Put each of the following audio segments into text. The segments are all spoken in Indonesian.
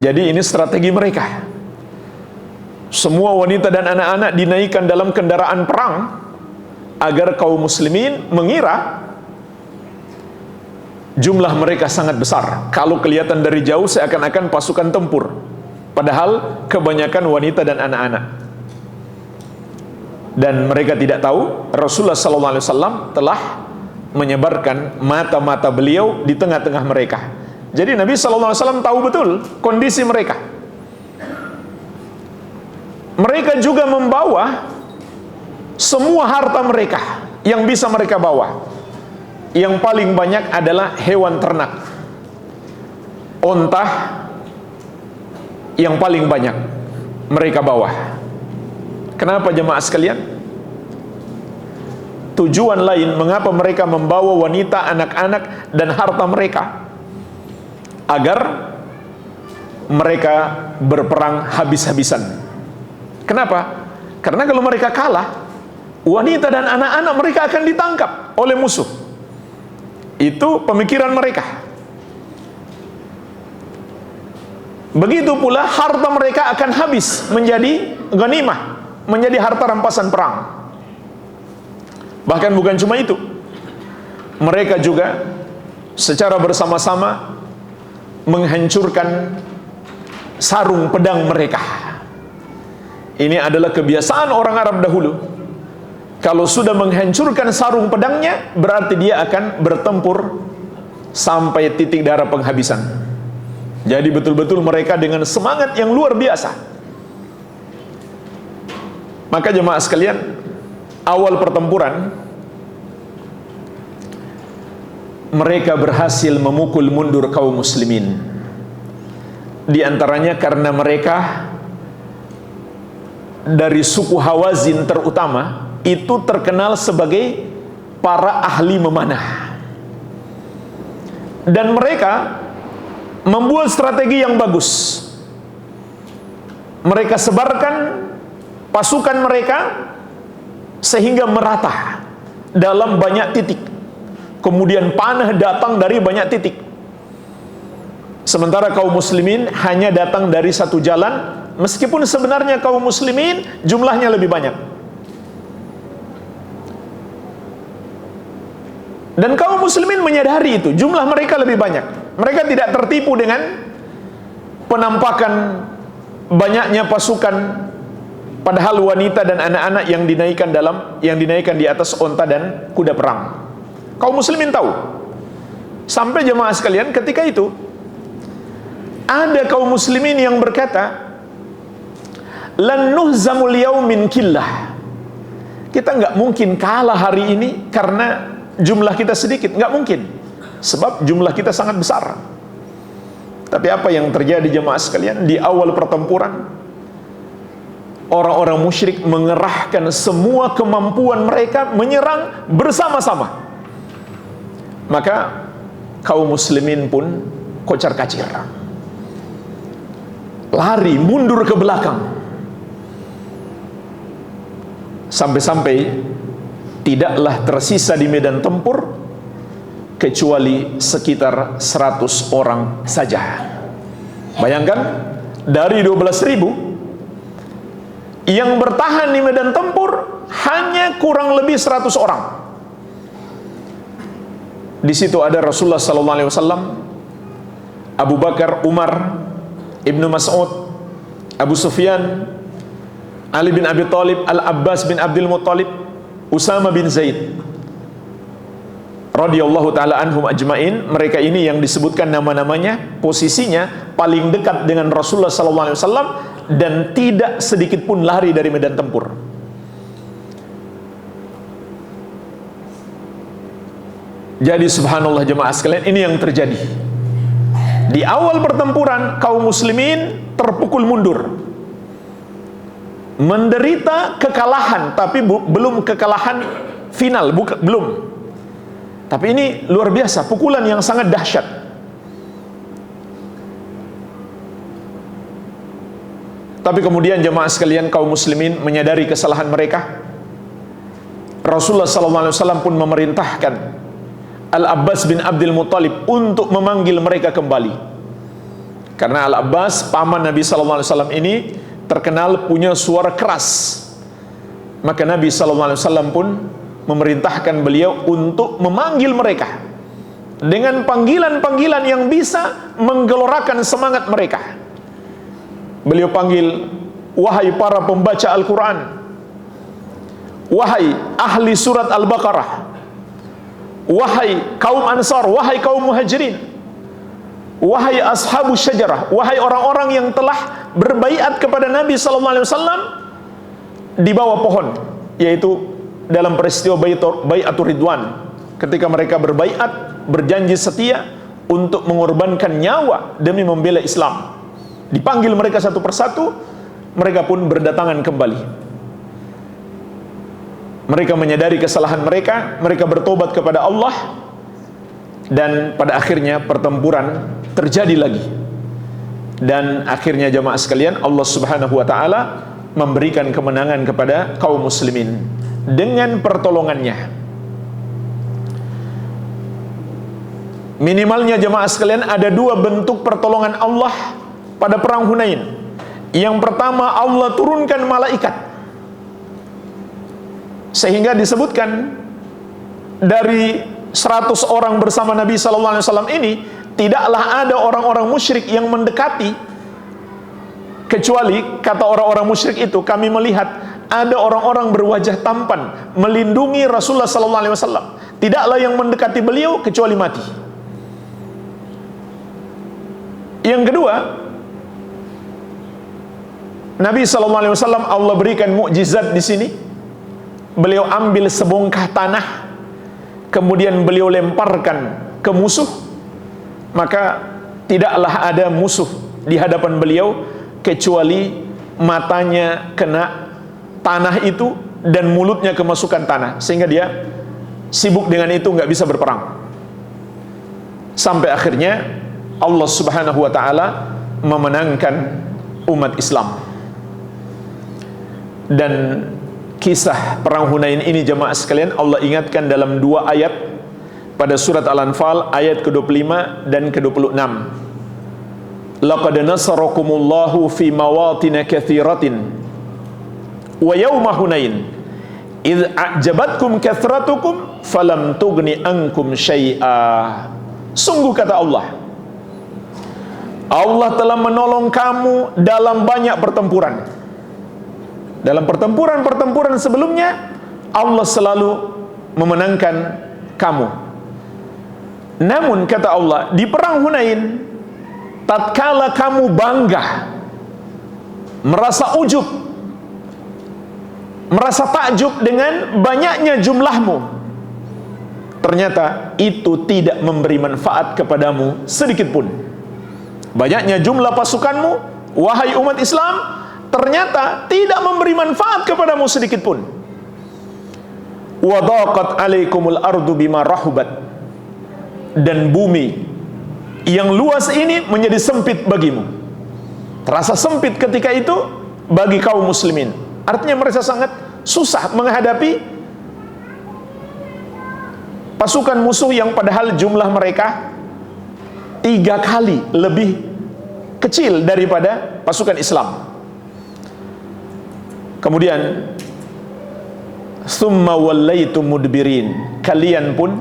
Jadi ini strategi mereka. Semua wanita dan anak-anak dinaikkan dalam kendaraan perang agar kaum muslimin mengira jumlah mereka sangat besar. Kalau kelihatan dari jauh seakan-akan pasukan tempur, padahal kebanyakan wanita dan anak-anak. Dan mereka tidak tahu Rasulullah SAW telah menyebarkan mata-mata beliau di tengah-tengah mereka. Jadi Nabi SAW tahu betul kondisi mereka. Mereka juga membawa semua harta mereka yang bisa mereka bawa. Yang paling banyak adalah hewan ternak. Onta yang paling banyak mereka bawa. Kenapa jemaah sekalian? Tujuan lain mengapa mereka membawa wanita, anak-anak dan harta mereka, agar mereka berperang habis-habisan. Kenapa? Karena kalau mereka kalah, wanita dan anak-anak mereka akan ditangkap oleh musuh. Itu pemikiran mereka. Begitu pula harta mereka akan habis menjadi ghanimah, menjadi harta rampasan perang. Bahkan bukan cuma itu, mereka juga secara bersama-sama menghancurkan sarung pedang mereka. Ini adalah kebiasaan orang Arab dahulu. Kalau sudah menghancurkan sarung pedangnya, berarti dia akan bertempur sampai titik darah penghabisan. Jadi betul-betul mereka dengan semangat yang luar biasa. Maka jemaah sekalian, awal pertempuran mereka berhasil memukul mundur kaum muslimin. Di antaranya karena mereka dari suku Hawazin terutama itu terkenal sebagai para ahli memanah. Dan mereka membuat strategi yang bagus. Mereka sebarkan pasukan mereka sehingga merata dalam banyak titik. Kemudian panah datang dari banyak titik. Sementara kaum muslimin hanya datang dari satu jalan, meskipun sebenarnya kaum muslimin jumlahnya lebih banyak. Dan kaum muslimin menyadari itu, jumlah mereka lebih banyak. Mereka tidak tertipu dengan penampakan banyaknya pasukan, padahal wanita dan anak-anak yang dinaikkan di atas onta dan kuda perang. Kaum muslimin tahu. Sampai jemaah sekalian, ketika itu ada kaum muslimin yang berkata, lan nuhzamul yaumin killah. Kita nggak mungkin kalah hari ini karena jumlah kita sedikit, nggak mungkin. Sebab jumlah kita sangat besar. Tapi apa yang terjadi jemaah sekalian? Di awal pertempuran, orang-orang musyrik mengerahkan semua kemampuan mereka menyerang bersama-sama. Maka kaum muslimin pun kocar-kacir, lari mundur ke belakang, sampai-sampai tidaklah tersisa di medan tempur kecuali sekitar 100 orang saja. Bayangkan, dari 12.000 yang bertahan di medan tempur hanya kurang lebih 100 orang. Di situ ada Rasulullah SAW, Abu Bakar, Umar, Ibnu Mas'ud, Abu Sufyan, Ali bin Abi Thalib, Al-Abbas bin Abdul Muttalib, Usama bin Zaid radhiyallahu ta'ala anhum ajmain. Mereka ini yang disebutkan nama-namanya, posisinya paling dekat dengan Rasulullah SAW dan tidak sedikit pun lari dari medan tempur. Jadi subhanallah jemaah sekalian, ini yang terjadi. Di awal pertempuran kaum muslimin terpukul mundur, menderita kekalahan, tapi belum kekalahan final, belum. Tapi ini luar biasa, pukulan yang sangat dahsyat. Tapi kemudian jemaah sekalian, kaum muslimin menyadari kesalahan mereka. Rasulullah SAW pun memerintahkan Al-Abbas bin Abdul Muttalib untuk memanggil mereka kembali. Karena Al-Abbas, paman Nabi sallallahu alaihi wasallam ini terkenal punya suara keras. Maka Nabi sallallahu alaihi wasallam pun memerintahkan beliau untuk memanggil mereka dengan panggilan-panggilan yang bisa menggelorakan semangat mereka. Beliau panggil, wahai para pembaca Al-Quran, wahai ahli surat Al-Baqarah, wahai kaum Ansar, wahai kaum Muhajirin, wahai ashabu syajarah, wahai orang-orang yang telah berbaiat kepada Nabi sallallahu alaihi wasallam di bawah pohon, yaitu dalam peristiwa Bai'atur Ridwan, ketika mereka berbaiat, berjanji setia untuk mengorbankan nyawa demi membela Islam. Dipanggil mereka satu persatu, mereka pun berdatangan kembali. Mereka menyadari kesalahan mereka, mereka bertobat kepada Allah, dan pada akhirnya pertempuran terjadi lagi. Dan akhirnya jamaah sekalian, Allah Subhanahu wa taala memberikan kemenangan kepada kaum muslimin dengan pertolongannya. Minimalnya jemaah sekalian ada dua bentuk pertolongan Allah pada perang Hunain. Yang pertama, Allah turunkan malaikat, sehingga disebutkan dari 100 orang bersama Nabi sallallahu alaihi wasallam ini, tidaklah ada orang-orang musyrik yang mendekati, kecuali kata orang-orang musyrik itu, kami melihat ada orang-orang berwajah tampan melindungi Rasulullah sallallahu alaihi wasallam. Tidaklah yang mendekati beliau kecuali mati. Yang kedua, Nabi sallallahu alaihi wasallam Allah berikan mukjizat di sini. Beliau ambil sebongkah tanah, kemudian beliau lemparkan ke musuh, maka tidaklah ada musuh di hadapan beliau kecuali matanya kena tanah itu dan mulutnya kemasukan tanah, sehingga dia sibuk dengan itu, nggak bisa berperang. Sampai akhirnya Allah Subhanahu wa taala memenangkan umat Islam. Dan kisah perang Hunain ini jemaah sekalian Allah ingatkan dalam dua ayat pada surat Al-Anfal ayat ke-25 dan ke-26. Laqad nasarakumullahu fi mawatin katsiratin wa yauma Hunain idz a'jabatkum kathratukum falam tughni ankum syai'a. Sungguh kata Allah, Allah telah menolong kamu dalam banyak pertempuran. Dalam pertempuran-pertempuran sebelumnya Allah selalu memenangkan kamu. Namun kata Allah, di perang Hunain, tatkala kamu bangga, merasa ujub, merasa takjub dengan banyaknya jumlahmu, ternyata itu tidak memberi manfaat kepadamu sedikit pun. Banyaknya jumlah pasukanmu, wahai umat Islam, ternyata tidak memberi manfaat kepadamu sedikit pun. Wa dhaqat 'alaikumul ardu bima rahubat, dan bumi yang luas ini menjadi sempit bagimu. Terasa sempit ketika itu bagi kaum muslimin. Artinya mereka sangat susah menghadapi pasukan musuh yang padahal jumlah mereka 3 kali lebih kecil daripada pasukan Islam. Kemudian summa wallaitum mudbirin, kalian pun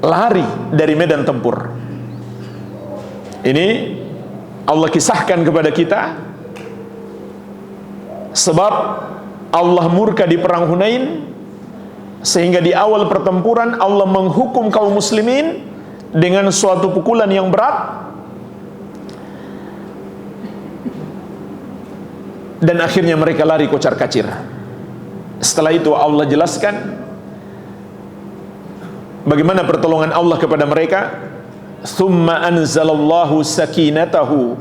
lari dari medan tempur. Ini Allah kisahkan kepada kita sebab Allah murka di perang Hunain, sehingga di awal pertempuran Allah menghukum kaum muslimin dengan suatu pukulan yang berat, dan akhirnya mereka lari kocar-kacir. Setelah itu Allah jelaskan bagaimana pertolongan Allah kepada mereka. Tsumma anzalallahu sakinatahu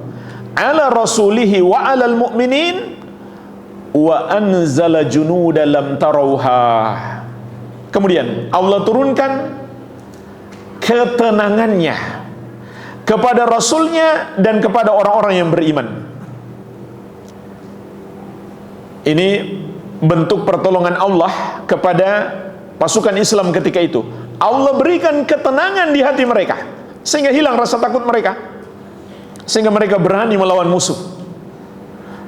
ala rasulihi wa alal mu'minin wa anzala junudan lam tarauha. Kemudian Allah turunkan ketenangannya kepada Rasulnya dan kepada orang-orang yang beriman. Ini bentuk pertolongan Allah kepada pasukan Islam ketika itu. Allah berikan ketenangan di hati mereka, sehingga hilang rasa takut mereka. sehingga mereka berani melawan musuh.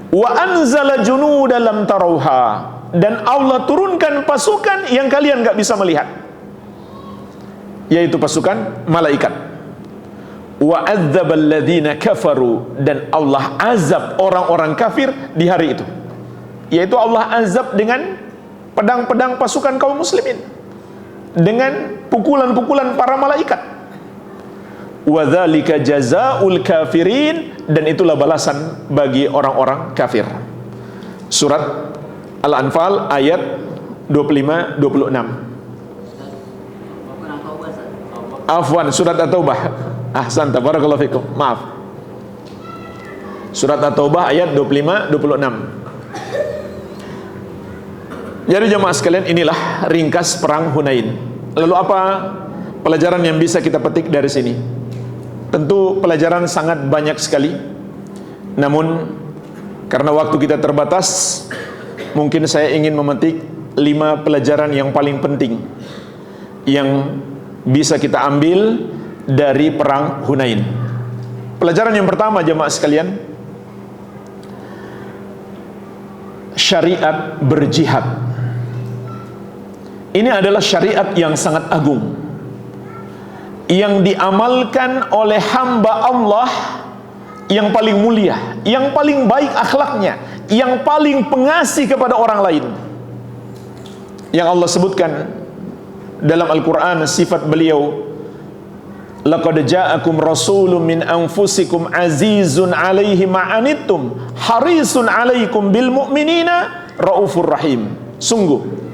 Wa anzala junudan lam tarauha, dan Allah turunkan pasukan yang kalian gak bisa melihat, yaitu pasukan malaikat. Wa adzabal ladzina kafaru, dan Allah azab orang-orang kafir di hari itu, yaitu Allah azab dengan pedang-pedang pasukan kaum muslimin, dengan pukulan-pukulan para malaikat. Wa dzalika jazaa'ul kafirin, dan itulah balasan bagi orang-orang kafir. Surat Al-Anfal ayat 25-26. Afwan, surat At-Taubah. Ahsanta, barakallahu fikum. Maaf. Surat At-Taubah ayat 25-26. Jadi jemaah sekalian, inilah ringkas perang Hunain. Lalu apa pelajaran yang bisa kita petik dari sini? Tentu pelajaran sangat banyak sekali. Namun karena waktu kita terbatas, mungkin saya ingin memetik 5 pelajaran yang paling penting yang bisa kita ambil dari perang Hunain. Pelajaran yang pertama jemaah sekalian, syariat berjihad. Ini adalah syariat yang sangat agung, yang diamalkan oleh hamba Allah yang paling mulia, yang paling baik akhlaknya, yang paling pengasih kepada orang lain, yang Allah sebutkan dalam Al-Quran sifat beliau, laqad ja'akum rasulun min anfusikum azizun alaihi ma'anittum harisun alaikum bil mu'minina raufur rahim. Sungguh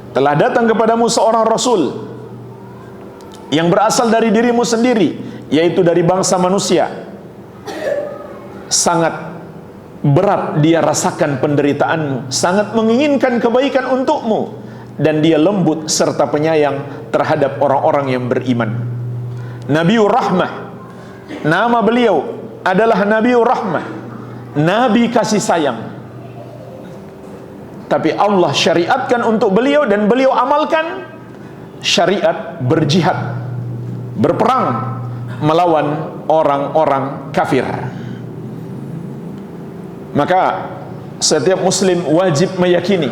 telah datang kepadamu seorang rasul yang berasal dari dirimu sendiri, yaitu dari bangsa manusia. Sangat berat dia rasakan penderitaanmu, sangat menginginkan kebaikan untukmu, dan dia lembut serta penyayang terhadap orang-orang yang beriman. Nabiur Rahmah, nama beliau adalah Nabiur Rahmah, Nabi kasih sayang. Tapi Allah syariatkan untuk beliau dan beliau amalkan syariat berjihad, berperang melawan orang-orang kafir. Maka setiap muslim wajib meyakini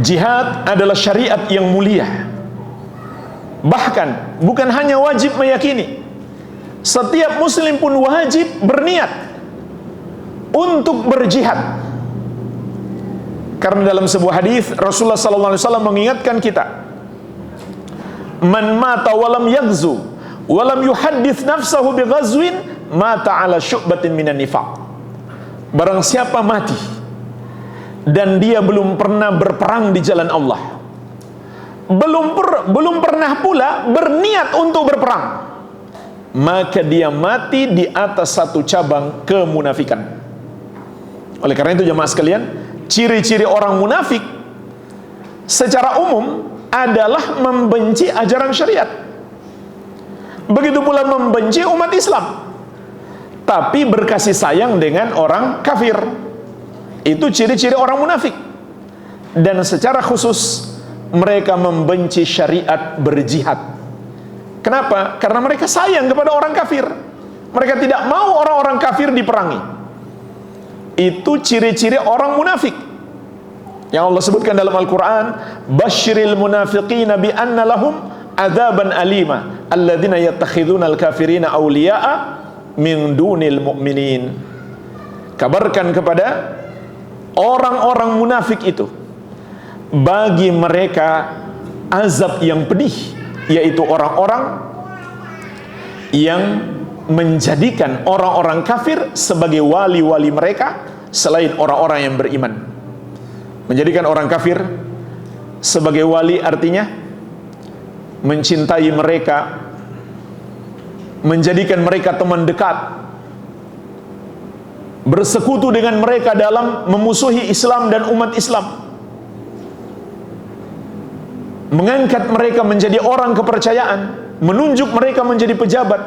jihad adalah syariat yang mulia. Bahkan bukan hanya wajib meyakini, setiap muslim pun wajib berniat untuk berjihad. Karena dalam sebuah hadis Rasulullah SAW mengingatkan kita, man mata walam yaghzu walam yuhaddits nafsahu bighazwin mata ala syu'batin minan nifaq. Barang siapa mati dan dia belum pernah berperang di jalan Allah, belum pernah pula berniat untuk berperang, maka dia mati di atas satu cabang kemunafikan. Oleh karena itu jemaah sekalian, ciri-ciri orang munafik secara umum adalah membenci ajaran syariat. Begitu pula membenci umat Islam, tapi berkasih sayang dengan orang kafir. Itu ciri-ciri orang munafik. Dan secara khusus mereka membenci syariat berjihad. Kenapa? Karena mereka sayang kepada orang kafir. Mereka tidak mau orang-orang kafir diperangi. Itu ciri-ciri orang munafik yang Allah sebutkan dalam Al-Quran, basyiril munafiqina bi anna lahum adzaban alima alladzina yattakhiduna al-kafirina awliya'a min dunil mu'minin. Kabarkan kepada orang-orang munafik itu, bagi mereka azab yang pedih, yaitu orang-orang yang menjadikan orang-orang kafir sebagai wali-wali mereka selain orang-orang yang beriman. Menjadikan orang kafir sebagai wali artinya mencintai mereka, menjadikan mereka teman dekat, bersekutu dengan mereka dalam memusuhi Islam dan umat Islam, mengangkat mereka menjadi orang kepercayaan, menunjuk mereka menjadi pejabat,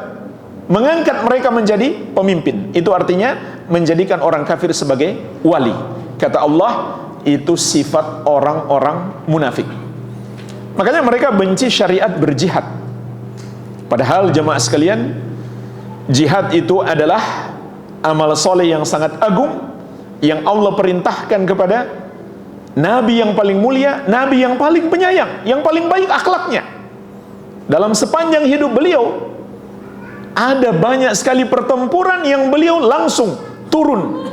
mengangkat mereka menjadi pemimpin. Itu artinya menjadikan orang kafir sebagai wali. Kata Allah, itu sifat orang-orang munafik. Makanya mereka benci syariat berjihad. Padahal jemaah sekalian, Jihad itu adalah amal soleh yang sangat agung, yang Allah perintahkan kepada Nabi yang paling mulia, Nabi yang paling penyayang, yang paling baik akhlaknya. Dalam sepanjang hidup beliau, ada banyak sekali pertempuran yang beliau langsung turun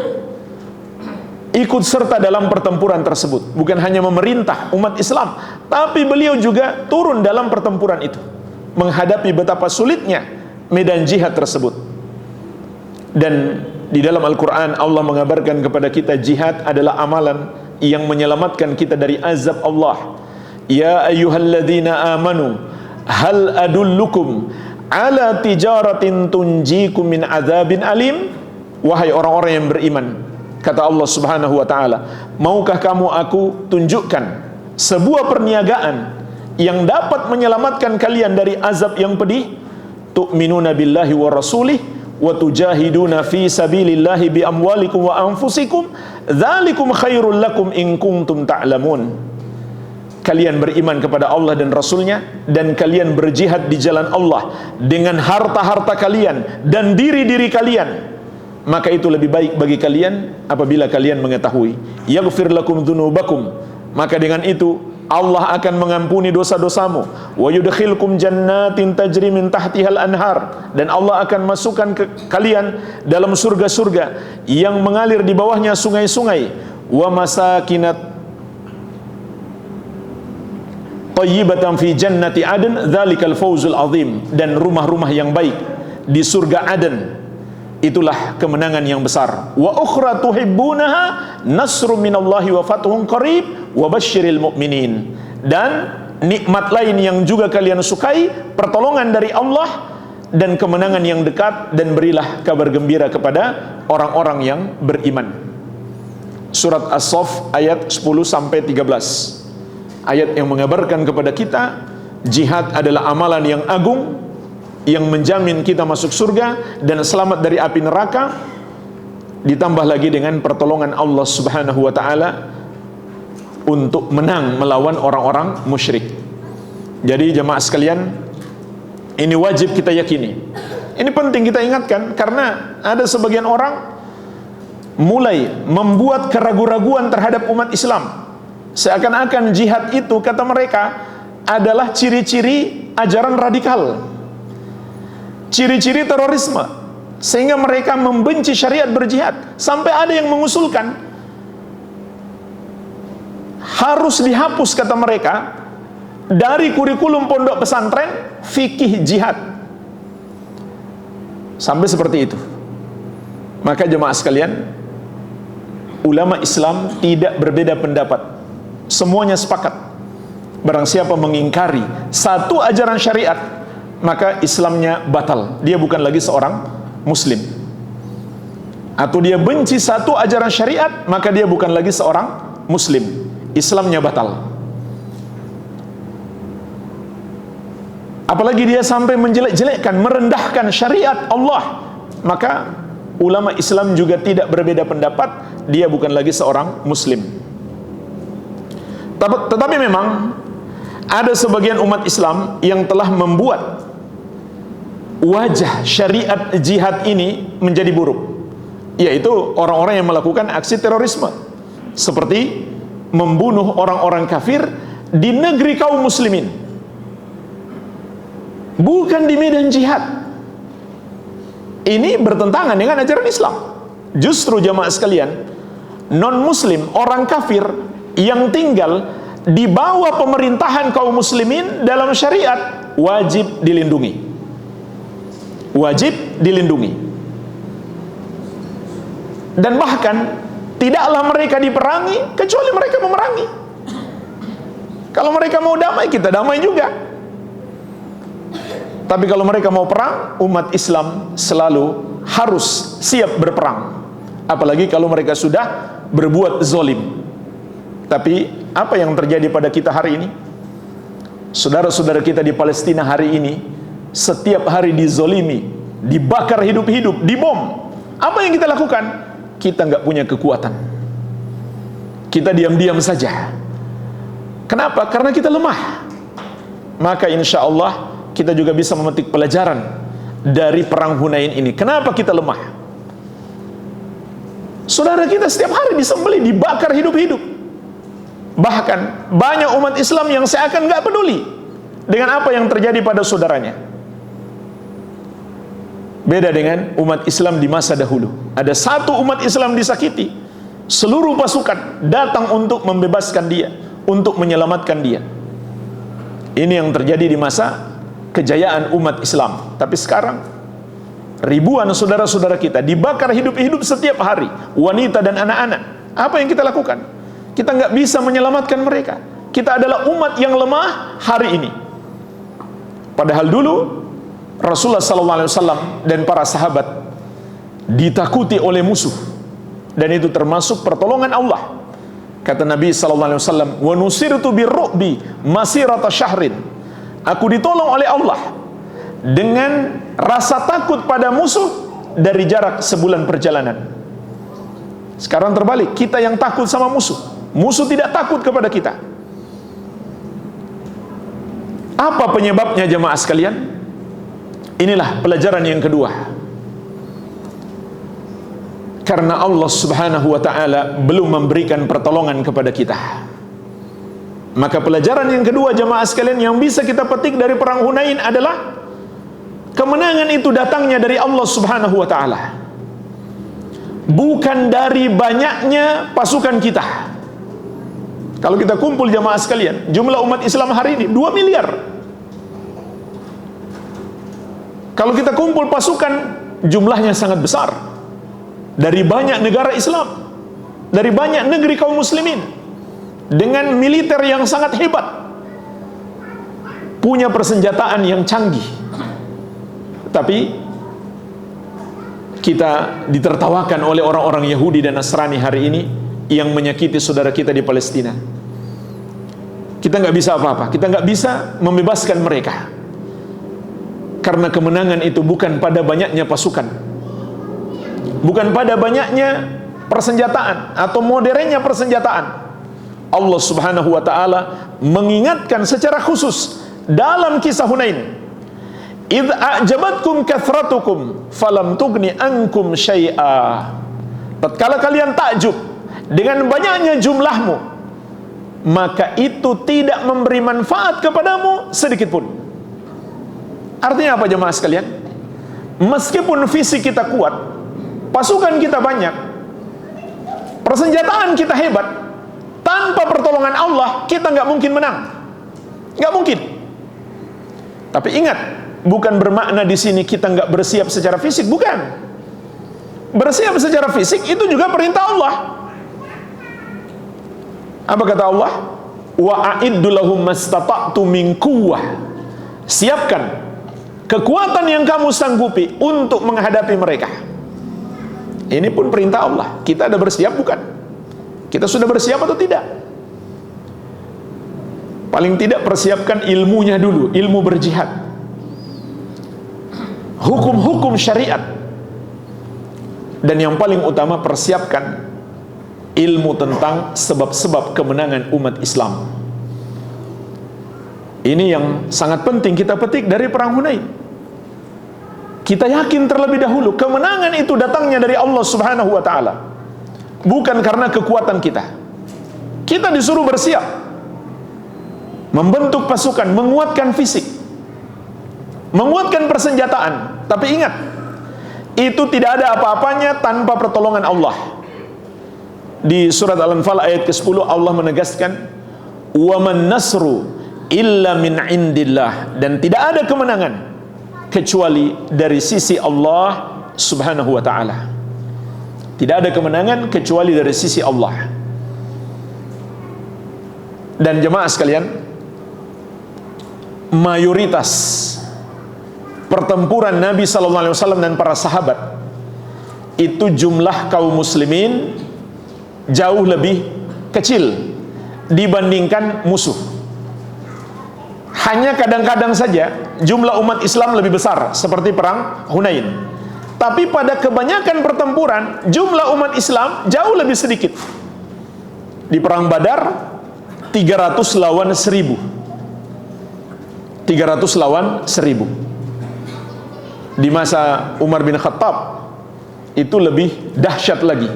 ikut serta dalam pertempuran tersebut. Bukan hanya memerintah umat Islam, tapi beliau juga turun dalam pertempuran itu, menghadapi betapa sulitnya medan jihad tersebut. Dan di dalam Al-Quran Allah mengabarkan kepada kita, jihad adalah amalan yang menyelamatkan kita dari azab Allah. Ya ayyuhalladzina amanu hal adullukum ala tijaratin tunjikum min azabin alim. Wahai orang-orang yang beriman, kata Allah Subhanahu wa taala, maukah kamu aku tunjukkan sebuah perniagaan yang dapat menyelamatkan kalian dari azab yang pedih? Tu'minuna billahi wa rasulih wa tujahiduna fi sabilillahi bi amwalikum wa anfusikum dzalikum khairul lakum in kuntum ta'lamun. Kalian beriman kepada Allah dan Rasulnya, dan kalian berjihad di jalan Allah dengan harta-harta kalian dan diri-diri kalian, maka itu lebih baik bagi kalian apabila kalian mengetahui. Yaghfir lakum dzunubakum, maka dengan itu Allah akan mengampuni dosa-dosamu. Wa yudkhilkum jannatin tajri min tahtihal anhar, dan Allah akan masukkan ke kalian dalam surga-surga yang mengalir di bawahnya sungai-sungai. Wa masakinat thayyibatan fi jannati adn dzalikal fawzul azim, dan rumah-rumah yang baik di surga Aden, itulah kemenangan yang besar. Wa ukhra tuhibbunaha nasrun minallahi wa fathun qarib wa basyiril mu'minin. Dan nikmat lain yang juga kalian sukai, pertolongan dari Allah dan kemenangan yang dekat, dan berilah kabar gembira kepada orang-orang yang beriman. Surat As-Saff ayat 10 sampai 13. Ayat yang mengabarkan kepada kita jihad adalah amalan yang agung yang menjamin kita masuk surga dan selamat dari api neraka, ditambah lagi dengan pertolongan Allah Subhanahu wa taala untuk menang melawan orang-orang musyrik. Jadi jemaah sekalian, ini wajib kita yakini. Ini penting kita ingatkan, karena ada sebagian orang mulai membuat keraguan-raguan terhadap umat Islam. Seakan-akan jihad itu, kata mereka, adalah ciri-ciri ajaran radikal, ciri-ciri terorisme, sehingga mereka membenci syariat berjihad. Sampai ada yang mengusulkan harus dihapus, kata mereka, dari kurikulum pondok pesantren fikih jihad. Sampai seperti itu. Maka jemaah sekalian, ulama Islam tidak berbeda pendapat. Semuanya sepakat, barang siapa mengingkari satu ajaran syariat, maka Islamnya batal. Dia bukan lagi seorang muslim. Atau dia benci satu ajaran syariat, maka dia bukan lagi seorang muslim. Islamnya batal. Apalagi dia sampai menjelek-jelekkan, merendahkan syariat Allah, maka ulama Islam juga tidak berbeda pendapat, dia bukan lagi seorang muslim. Tetapi memang ada sebagian umat Islam yang telah membuat wajah syariat jihad ini menjadi buruk, yaitu orang-orang yang melakukan aksi terorisme, seperti membunuh orang-orang kafir di negeri kaum muslimin, bukan di medan jihad. Ini bertentangan dengan ajaran Islam. Justru jamaah sekalian, non muslim, orang kafir yang tinggal di bawah pemerintahan kaum muslimin dalam syariat wajib dilindungi. Wajib dilindungi. Dan bahkan tidaklah mereka diperangi kecuali mereka memerangi. Kalau mereka mau damai, kita damai juga. Tapi kalau mereka mau perang, umat Islam selalu harus siap berperang. Apalagi kalau mereka sudah berbuat zalim. Tapi apa yang terjadi pada kita hari ini? Saudara-saudara kita di Palestina hari ini setiap hari dizolimi, dibakar hidup-hidup, dibom. Apa yang kita lakukan? Kita nggak punya kekuatan. Kita diam-diam saja. Kenapa? Karena kita lemah. Maka insya Allah kita juga bisa memetik pelajaran dari perang Hunain ini? Kenapa kita lemah? Saudara kita setiap hari disembelih, dibakar hidup-hidup. Bahkan banyak umat Islam yang seakan gak peduli dengan apa yang terjadi pada saudaranya. Beda dengan umat Islam di masa dahulu. Ada satu umat Islam disakiti, seluruh pasukan datang untuk membebaskan dia, untuk menyelamatkan dia. Ini yang terjadi di masa kejayaan umat Islam. Tapi sekarang ribuan saudara-saudara kita dibakar hidup-hidup setiap hari, wanita dan anak-anak. Apa yang kita lakukan? Kita nggak bisa menyelamatkan mereka. Kita adalah umat yang lemah hari ini. Padahal dulu Rasulullah SAW dan para sahabat ditakuti oleh musuh, dan itu termasuk pertolongan Allah. Kata Nabi SAW, "Wa nusirtu birru'bi masirata syahrin." Aku ditolong oleh Allah dengan rasa takut pada musuh dari jarak sebulan perjalanan. Sekarang terbalik, kita yang takut sama musuh. Musuh tidak takut kepada kita. Apa penyebabnya jemaah sekalian? Inilah pelajaran yang kedua. Karena Allah Subhanahu wa ta'ala belum memberikan pertolongan kepada kita. Maka pelajaran yang kedua jemaah sekalian yang bisa kita petik dari perang Hunain adalah kemenangan itu datangnya dari Allah Subhanahu wa ta'ala, bukan dari banyaknya pasukan kita. Kalau kita kumpul jamaah sekalian, jumlah umat Islam hari ini 2 miliar. Kalau kita kumpul pasukan, jumlahnya sangat besar. Dari banyak negara Islam, dari banyak negeri kaum muslimin, dengan militer yang sangat hebat, punya persenjataan yang canggih. Tapi kita ditertawakan oleh orang-orang Yahudi dan Nasrani hari ini yang menyakiti saudara kita di Palestina. Kita nggak bisa apa-apa, kita nggak bisa membebaskan mereka, karena kemenangan itu bukan pada banyaknya pasukan, bukan pada banyaknya persenjataan atau modernnya persenjataan. Allah Subhanahu wa ta'ala mengingatkan secara khusus dalam kisah Hunain, "Idh a'jabatkum kathratukum falam tugni ankum syai'a." Tatkala kalian takjub dengan banyaknya jumlahmu, maka itu tidak memberi manfaat kepadamu sedikit pun. Artinya apa jemaah sekalian? Meskipun fisik kita kuat, pasukan kita banyak, persenjataan kita hebat, tanpa pertolongan Allah kita nggak mungkin menang, nggak mungkin. Tapi ingat, bukan bermakna di sini kita nggak bersiap secara fisik, bukan. Bersiap secara fisik itu juga perintah Allah. Apa kata Allah? Wa a'iddu lahum mastata'tu min quwwah. Siapkan kekuatan yang kamu sanggupi untuk menghadapi mereka. Ini pun perintah Allah. Kita ada bersiap bukan? Kita sudah bersiap atau tidak? Paling tidak persiapkan ilmunya dulu, ilmu berjihad, hukum-hukum syariat, dan yang paling utama persiapkan ilmu tentang sebab-sebab kemenangan umat Islam. Ini yang sangat penting kita petik dari perang Hunain. Kita yakin terlebih dahulu kemenangan itu datangnya dari Allah Subhanahu wa ta'ala, bukan karena kekuatan kita. Kita disuruh bersiap, membentuk pasukan, menguatkan fisik, menguatkan persenjataan. Tapi ingat, itu tidak ada apa-apanya tanpa pertolongan Allah. Di surat Al-Anfal ayat ke-10 Allah menegaskan, "Wa man nasru illa min indillah." Dan tidak ada kemenangan kecuali dari sisi Allah Subhanahu wa ta'ala. Tidak ada kemenangan kecuali dari sisi Allah. Dan jemaah sekalian, mayoritas pertempuran Nabi sallallahu alaihi wasallam dan para sahabat itu jumlah kaum muslimin jauh lebih kecil dibandingkan musuh. Hanya kadang-kadang saja jumlah umat Islam lebih besar seperti perang Hunain. Tapi pada kebanyakan pertempuran jumlah umat Islam jauh lebih sedikit. Di perang Badar 300 lawan 1000. 300 lawan 1000. Di masa Umar bin Khattab itu lebih dahsyat lagi.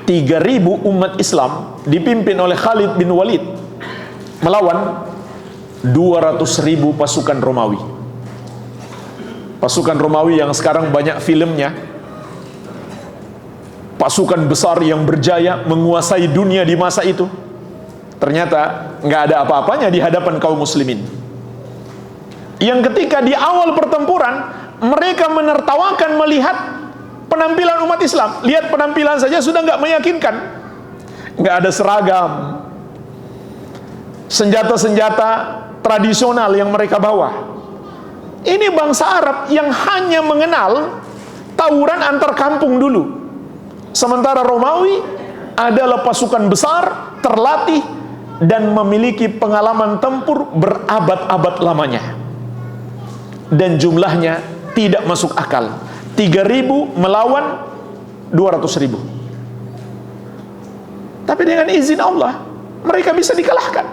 3.000 umat Islam dipimpin oleh Khalid bin Walid melawan 200.000 pasukan Romawi. Pasukan Romawi yang sekarang banyak filmnya, pasukan besar yang berjaya menguasai dunia di masa itu, ternyata nggak ada apa-apanya di hadapan kaum muslimin. Yang ketika di awal pertempuran mereka menertawakan melihat penampilan umat Islam. Lihat penampilan saja sudah nggak meyakinkan. Nggak ada seragam, senjata-senjata tradisional yang mereka bawa. Ini bangsa Arab yang hanya mengenal tawuran antar kampung dulu. Sementara Romawi adalah pasukan besar, terlatih, dan memiliki pengalaman tempur berabad-abad lamanya. Dan jumlahnya tidak masuk akal. 3.000 melawan 200.000. Tapi dengan izin Allah mereka bisa dikalahkan.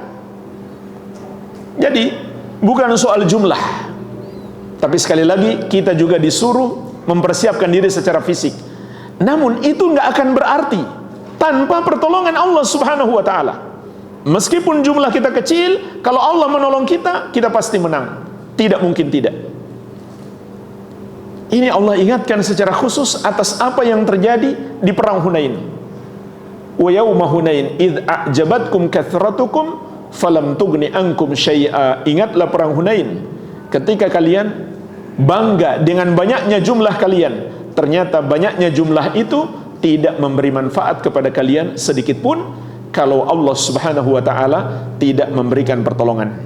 Jadi bukan soal jumlah, tapi sekali lagi kita juga disuruh mempersiapkan diri secara fisik. Namun itu nggak akan berarti tanpa pertolongan Allah Subhanahu wa ta'ala. Meskipun jumlah kita kecil, kalau Allah menolong kita, kita pasti menang. Tidak mungkin tidak. Ini Allah ingatkan secara khusus atas apa yang terjadi di perang Hunain. Wa yauma Hunain idh a'jabatkum kathratukum falam tughni ankum syai'a. Ingatlah perang Hunain ketika kalian bangga dengan banyaknya jumlah kalian, ternyata banyaknya jumlah itu tidak memberi manfaat kepada kalian sedikit pun kalau Allah Subhanahu wa ta'ala tidak memberikan pertolongan.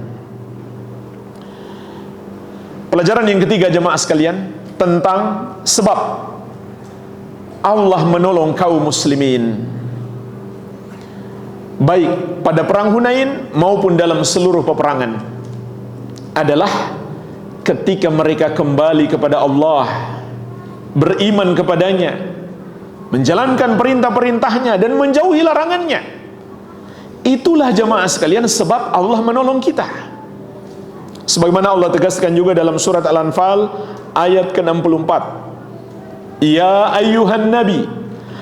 Pelajaran yang ketiga jemaah sekalian, tentang sebab Allah menolong kaum muslimin baik pada perang Hunain maupun dalam seluruh peperangan adalah ketika mereka kembali kepada Allah, beriman kepadanya, menjalankan perintah-perintahnya dan menjauhi larangannya. Itulah jemaah sekalian sebab Allah menolong kita. Sebagaimana Allah tegaskan juga dalam surat Al-Anfal ayat ke-64. Ya ayyuhan nabi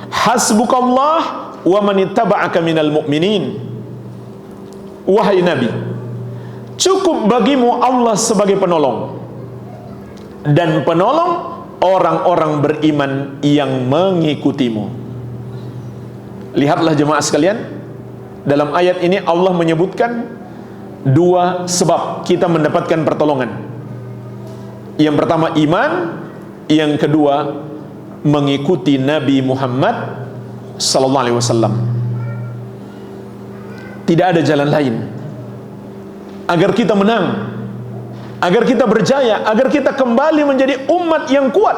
hasbukallah wa manittaba'aka minal mu'minin. Wahai nabi, cukup bagimu Allah sebagai penolong dan penolong orang-orang beriman yang mengikutimu. Lihatlah jemaah sekalian, dalam ayat ini Allah menyebutkan dua sebab kita mendapatkan pertolongan. Yang pertama iman, yang kedua mengikuti Nabi Muhammad sallallahu alaihi wasallam. Tidak ada jalan lain agar kita menang, agar kita berjaya, agar kita kembali menjadi umat yang kuat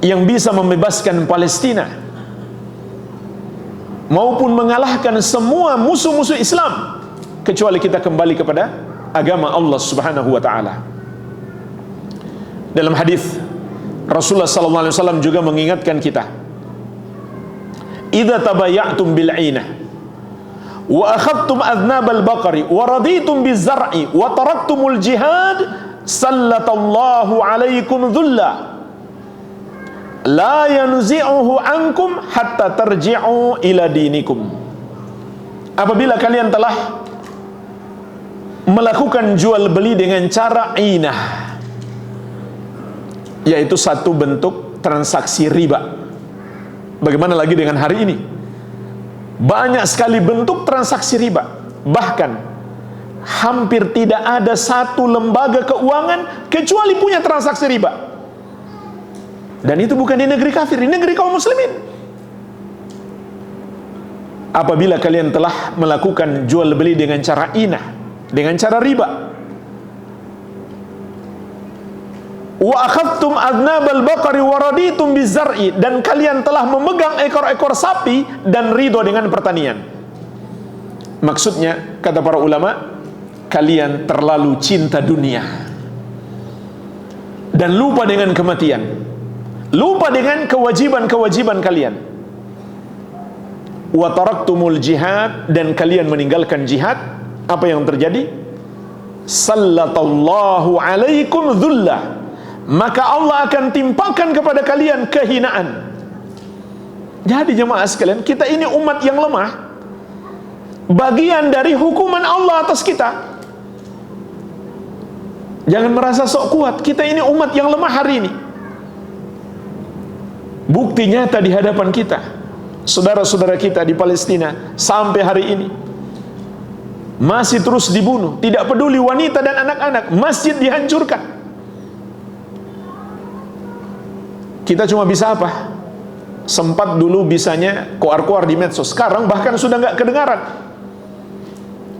yang bisa membebaskan Palestina maupun mengalahkan semua musuh-musuh Islam, kecuali kita kembali kepada agama Allah Subhanahu wa ta'ala. Dalam hadis Rasulullah sallallahu alaihi wasallam juga mengingatkan kita, idza tabaya'tum bil 'ainah wa akhadtum adnabal baqari wa raditum bizar'i wa taraktumul jihad sallatallahu alaikum dhulla la yanzi'uhu ankum hatta tarji'u ila dinikum. Apabila kalian telah melakukan jual beli dengan cara inah, yaitu satu bentuk transaksi riba. Bagaimana lagi dengan hari ini? Banyak sekali bentuk transaksi riba. Bahkan hampir tidak ada satu lembaga keuangan kecuali punya transaksi riba. Dan itu bukan di negeri kafir, di negeri kaum muslimin. Apabila kalian telah melakukan jual beli dengan cara inah, dengan cara riba, wa akhadtum adnabal baqari wa raditum bizar'i, dan kalian telah memegang ekor-ekor sapi dan ridho dengan pertanian. Maksudnya, kata para ulama, kalian terlalu cinta dunia dan lupa dengan kematian, lupa dengan kewajiban-kewajiban kalian. Wa taraktumul jihad, dan kalian meninggalkan jihad. Apa yang terjadi? sallatallahu alaikum dhullah, maka Allah akan timpakan kepada kalian kehinaan. Jadi jemaah sekalian, kita ini umat yang lemah, bagian dari hukuman Allah atas kita. Jangan merasa sok kuat, kita ini umat yang lemah hari ini. Bukti nyata di hadapan kita, saudara-saudara kita di Palestina sampai hari ini masih terus dibunuh, tidak peduli wanita dan anak-anak, masjid dihancurkan. Kita cuma bisa apa? Sempat dulu bisanya koar-koar di medsos, sekarang bahkan sudah nggak kedengaran.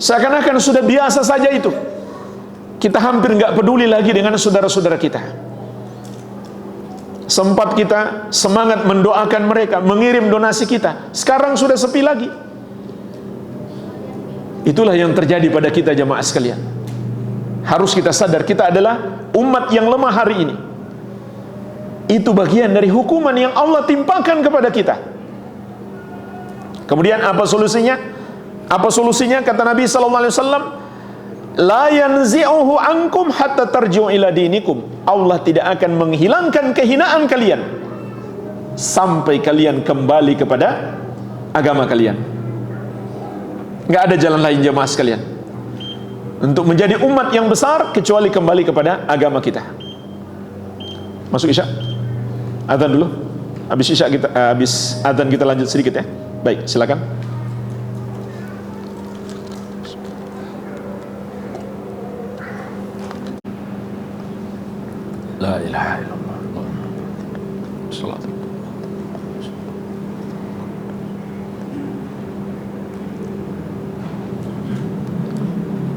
Seakan-akan sudah biasa saja itu. Kita hampir nggak peduli lagi dengan saudara-saudara kita. Sempat kita semangat mendoakan mereka, mengirim donasi kita, sekarang sudah sepi lagi. Itulah yang terjadi pada kita jamaah sekalian. Harus kita sadar, kita adalah umat yang lemah hari ini. Itu bagian dari hukuman yang Allah timpakan kepada kita. Kemudian apa solusinya? Apa solusinya? Kata Nabi sallallahu alaihi wasallam, la yanzi'uhu ankum hatta tarji'u ila dinikum. Allah tidak akan menghilangkan kehinaan kalian sampai kalian kembali kepada agama kalian. Enggak ada jalan lain jemaah sekalian untuk menjadi umat yang besar kecuali kembali kepada agama kita. Masuk Isya? Adzan dulu. Habis Isya kita habis adzan kita lanjut sedikit ya. Baik, silakan. La ilaha illallah. Salat.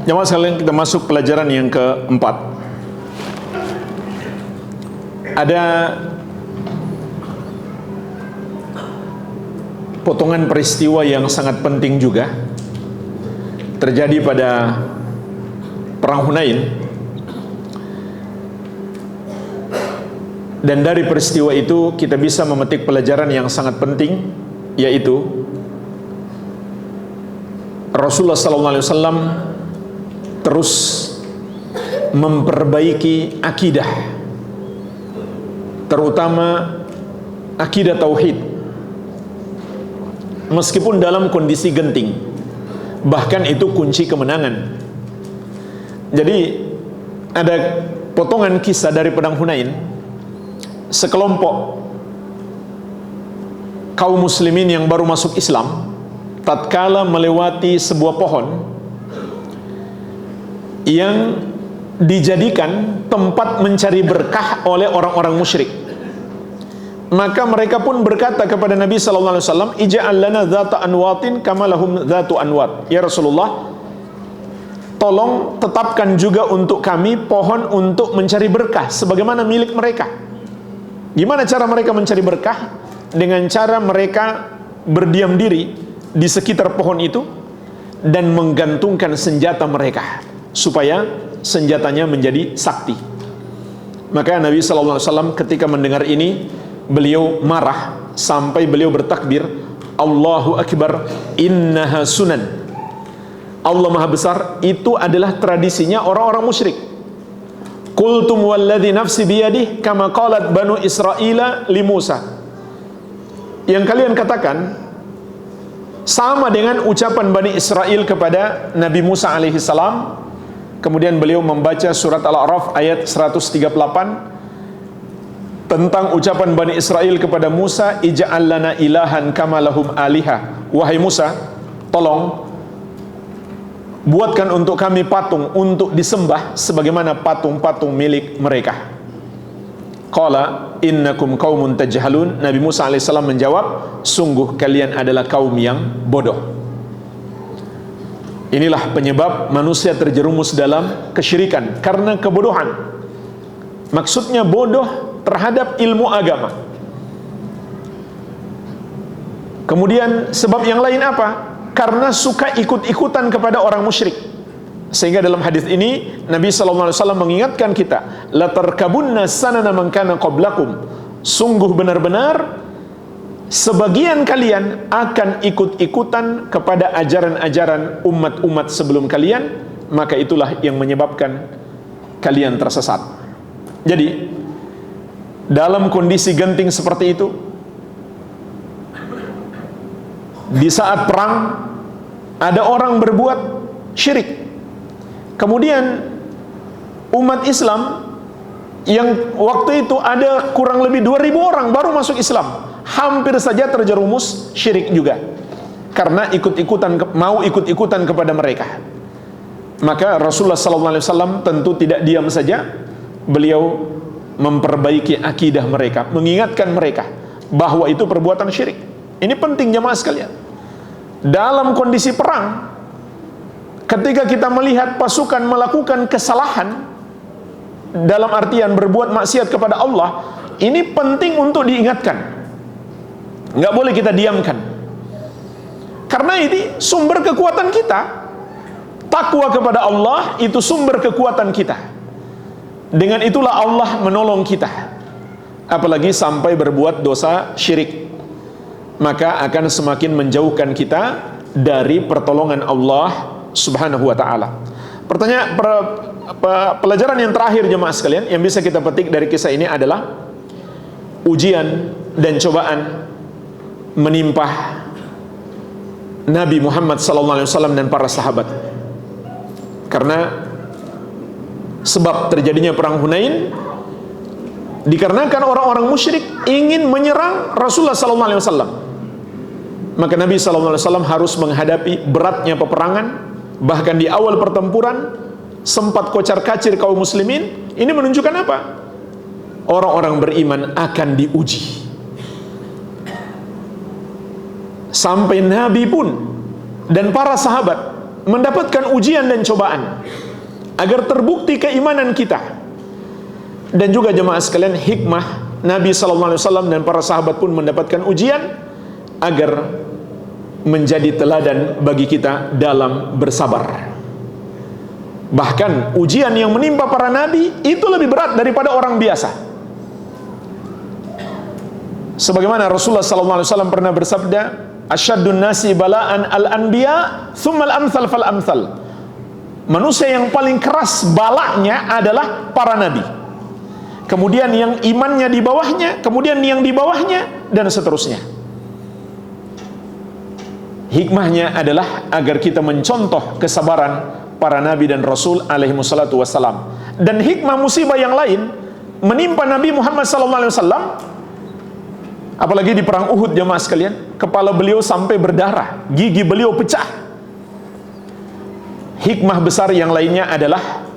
Jemaah sekalian, kita masuk pelajaran yang keempat. Ada potongan peristiwa yang sangat penting juga terjadi pada Perang Hunain. Dan dari peristiwa itu kita bisa memetik pelajaran yang sangat penting, yaitu Rasulullah SAW terus memperbaiki akidah, terutama akidah tauhid, meskipun dalam kondisi genting. Bahkan itu kunci kemenangan. Jadi ada potongan kisah dari Perang Hunain. Sekelompok kaum muslimin yang baru masuk Islam tatkala melewati sebuah pohon yang dijadikan tempat mencari berkah oleh orang-orang musyrik, maka mereka pun berkata kepada Nabi sallallahu alaihi wasallam, ij'al lana dzata anwatin kama lahum dzatu anwat. Ya Rasulullah, tolong tetapkan juga untuk kami pohon untuk mencari berkah sebagaimana milik mereka. Gimana cara mereka mencari berkah? Dengan cara mereka berdiam diri di sekitar pohon itu dan menggantungkan senjata mereka supaya senjatanya menjadi sakti. Maka Nabi SAW ketika mendengar ini, beliau marah sampai beliau bertakbir, Allahu Akbar, innaha sunan. Allah Maha Besar, itu adalah tradisinya orang-orang musyrik. Qultum walladhi nafsi biyadih kama qalat banu Israila li Musa. Yang kalian katakan sama dengan ucapan Bani Israel kepada Nabi Musa alaihi salam. Kemudian beliau membaca surat Al-A'raf ayat 138 tentang ucapan Bani Israel kepada Musa, ij'al lana ilahan kama lahum aliha. Wahai Musa, tolong buatkan untuk kami patung untuk disembah sebagaimana patung-patung milik mereka. Qala innakum qaumun tajhalun. Nabi Musa alaihissalam menjawab, sungguh kalian adalah kaum yang bodoh. Inilah penyebab manusia terjerumus dalam kesyirikan, karena kebodohan. Maksudnya bodoh terhadap ilmu agama. Kemudian sebab yang lain apa? Karena suka ikut-ikutan kepada orang musyrik. Sehingga dalam hadis ini Nabi SAW mengingatkan kita, la tarkabunna sanana man kana qablakum. Sungguh benar-benar sebagian kalian akan ikut-ikutan kepada ajaran-ajaran umat-umat sebelum kalian, maka itulah yang menyebabkan kalian tersesat. Jadi dalam kondisi genting seperti itu, di saat perang ada orang berbuat syirik, kemudian umat Islam yang waktu itu ada kurang lebih 2000 orang baru masuk Islam, hampir saja terjerumus syirik juga karena mau ikut-ikutan kepada mereka. Maka Rasulullah SAW tentu tidak diam saja, beliau memperbaiki akidah mereka, mengingatkan mereka bahwa itu perbuatan syirik. Ini penting jemaah sekalian. Dalam kondisi perang, ketika kita melihat pasukan melakukan kesalahan dalam artian berbuat maksiat kepada Allah, ini penting untuk diingatkan. Nggak boleh kita diamkan, karena ini sumber kekuatan kita. Takwa kepada Allah itu sumber kekuatan kita. Dengan itulah Allah menolong kita. Apalagi sampai berbuat dosa syirik, maka akan semakin menjauhkan kita dari pertolongan Allah Subhanahu wa ta'ala. Pelajaran yang terakhir jemaah sekalian yang bisa kita petik dari kisah ini adalah ujian dan cobaan menimpa Nabi Muhammad SAW dan para sahabat. Karena sebab terjadinya perang Hunain dikarenakan orang-orang musyrik ingin menyerang Rasulullah SAW. Maka Nabi SAW harus menghadapi beratnya peperangan. Bahkan di awal pertempuran sempat kocar-kacir kaum muslimin. Ini menunjukkan apa? Orang-orang beriman akan diuji. Sampai Nabi pun dan para sahabat mendapatkan ujian dan cobaan agar terbukti keimanan kita. Dan juga jemaah sekalian, hikmah Nabi SAW dan para sahabat pun mendapatkan ujian agar menjadi teladan bagi kita dalam bersabar. Bahkan ujian yang menimpa para nabi itu lebih berat daripada orang biasa. Sebagaimana Rasulullah SAW pernah bersabda, "Asyaddun nasi bala'an al-anbiya, thumma al-amthal fal-amthal." Manusia yang paling keras balaknya adalah para nabi. Kemudian yang imannya di bawahnya, kemudian yang di bawahnya, dan seterusnya. Hikmahnya adalah agar kita mencontoh kesabaran para nabi dan rasul alaihi wassalatu wassalam. Dan hikmah musibah yang lain menimpa Nabi Muhammad SAW, apalagi di perang Uhud jemaah sekalian, kepala beliau sampai berdarah, gigi beliau pecah. Hikmah besar yang lainnya adalah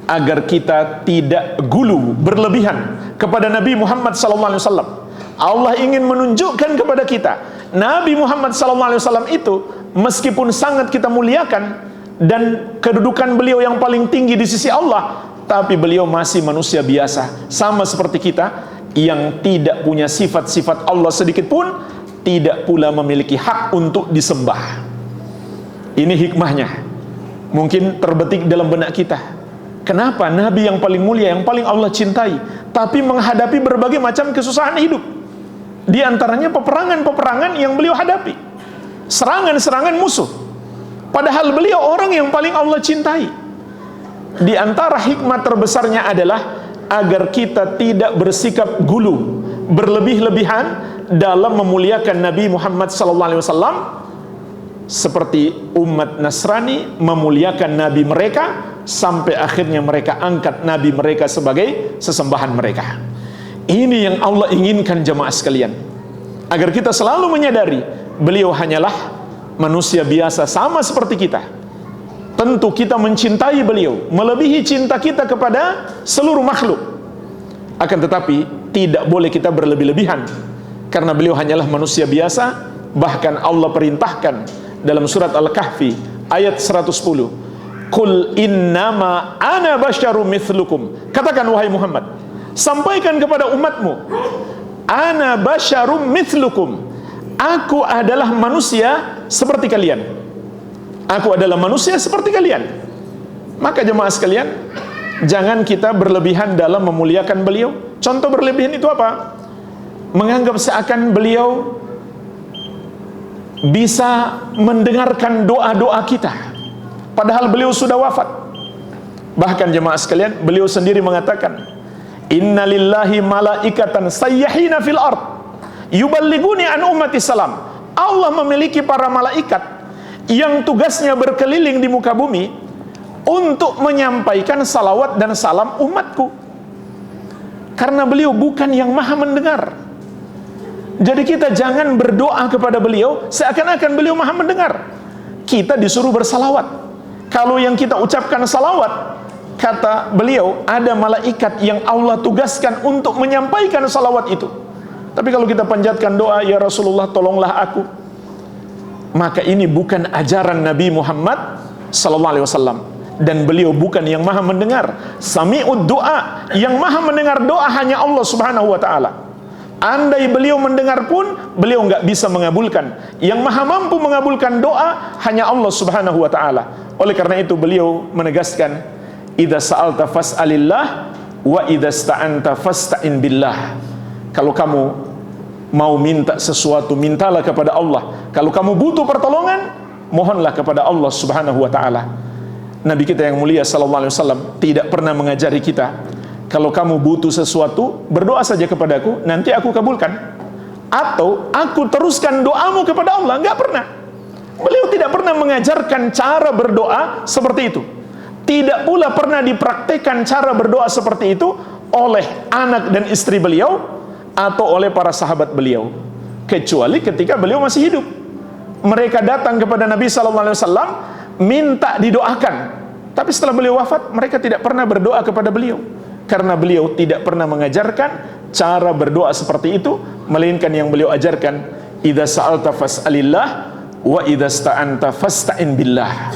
agar kita tidak gulu berlebihan kepada Nabi Muhammad SAW. Allah ingin menunjukkan kepada kita Nabi Muhammad SAW itu meskipun sangat kita muliakan dan kedudukan beliau yang paling tinggi di sisi Allah, tapi beliau masih manusia biasa, sama seperti kita, yang tidak punya sifat-sifat Allah sedikit pun, tidak pula memiliki hak untuk disembah. Ini hikmahnya mungkin terbetik dalam benak kita. Kenapa Nabi yang paling mulia, yang paling Allah cintai, tapi menghadapi berbagai macam kesusahan hidup? Di antaranya peperangan-peperangan yang beliau hadapi, serangan-serangan musuh. Padahal beliau orang yang paling Allah cintai. Di antara hikmah terbesarnya adalah agar kita tidak bersikap gulu, berlebih-lebihan dalam memuliakan Nabi Muhammad SAW, seperti umat Nasrani memuliakan Nabi mereka sampai akhirnya mereka angkat Nabi mereka sebagai sesembahan mereka. Ini yang Allah inginkan jemaah sekalian, agar kita selalu menyadari beliau hanyalah manusia biasa sama seperti kita. Tentu kita mencintai beliau melebihi cinta kita kepada seluruh makhluk. Akan tetapi tidak boleh kita berlebih-lebihan, karena beliau hanyalah manusia biasa. Bahkan Allah perintahkan dalam surat Al-Kahfi ayat 110, "Qul innama ana basyarum mithlukum." Katakan wahai Muhammad, sampaikan kepada umatmu, "Ana basyarum mithlukum." Aku adalah manusia seperti kalian. Aku adalah manusia seperti kalian. Maka jemaah sekalian, jangan kita berlebihan dalam memuliakan beliau. Contoh berlebihan itu apa? Menganggap seakan beliau bisa mendengarkan doa-doa kita. padahal beliau sudah wafat. Bahkan jemaah sekalian, beliau sendiri mengatakan, inna lillahi malaikatan sayyahina fil ard yuballiguni an ummati salam. Allah memiliki para malaikat yang tugasnya berkeliling di muka bumi untuk menyampaikan salawat dan salam umatku. Karena beliau bukan yang maha mendengar. Jadi kita jangan berdoa kepada beliau seakan-akan beliau maha mendengar. Kita disuruh bersalawat. Kalau yang kita ucapkan salawat, kata beliau, ada malaikat yang Allah tugaskan untuk menyampaikan salawat itu. Tapi kalau kita panjatkan doa, ya Rasulullah tolonglah aku, maka ini bukan ajaran Nabi Muhammad sallallahu alaihi wasallam. Dan beliau bukan yang maha mendengar. Sami'ud doa, yang maha mendengar doa hanya Allah subhanahu wa ta'ala. Andai beliau mendengar pun, beliau nggak bisa mengabulkan. Yang maha mampu mengabulkan doa hanya Allah subhanahu wa ta'ala. Oleh karena itu beliau menegaskan, idza sa'alta fas'alillah wa idza sta'anta fasta'in billah. Kalau kamu mau minta sesuatu, mintalah kepada Allah. Kalau kamu butuh pertolongan, mohonlah kepada Allah subhanahu wa ta'ala. Nabi kita yang mulia sallallahu alaihi wasallam tidak pernah mengajari kita, kalau kamu butuh sesuatu, berdoa saja kepadaku, nanti aku kabulkan. Atau aku teruskan doamu kepada Allah. Enggak pernah. Beliau tidak pernah mengajarkan cara berdoa seperti itu. Tidak pula pernah dipraktekkan cara berdoa seperti itu oleh anak dan istri beliau atau oleh para sahabat beliau, kecuali ketika beliau masih hidup. Mereka datang kepada Nabi SAW minta didoakan, tapi setelah beliau wafat mereka tidak pernah berdoa kepada beliau, karena beliau tidak pernah mengajarkan cara berdoa seperti itu, melainkan yang beliau ajarkan, idza sa'alta fas'alillah wa idza sta'anta fasta'in billah.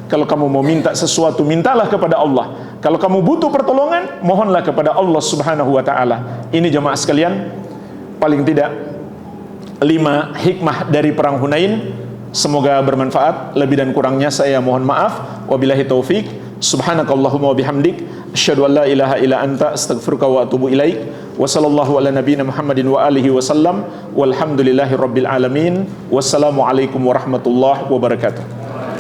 Kalau kamu mau minta sesuatu, mintalah kepada Allah. Kalau kamu butuh pertolongan, mohonlah kepada Allah subhanahu wa ta'ala. Ini jemaah sekalian, paling tidak 5 hikmah dari perang Hunain. Semoga bermanfaat. Lebih dan kurangnya saya mohon maaf. Wabillahi taufik. Subhanakallahumma wabihamdik, asyhadu an la ilaha illa anta, astaghfiruka wa atubu ilaik. Wa sallallahu ala nabiyyina Muhammadin wa alihi wasallam. Walhamdulillahi rabbil alamin. Wassalamu alaikum warahmatullahi wabarakatuh.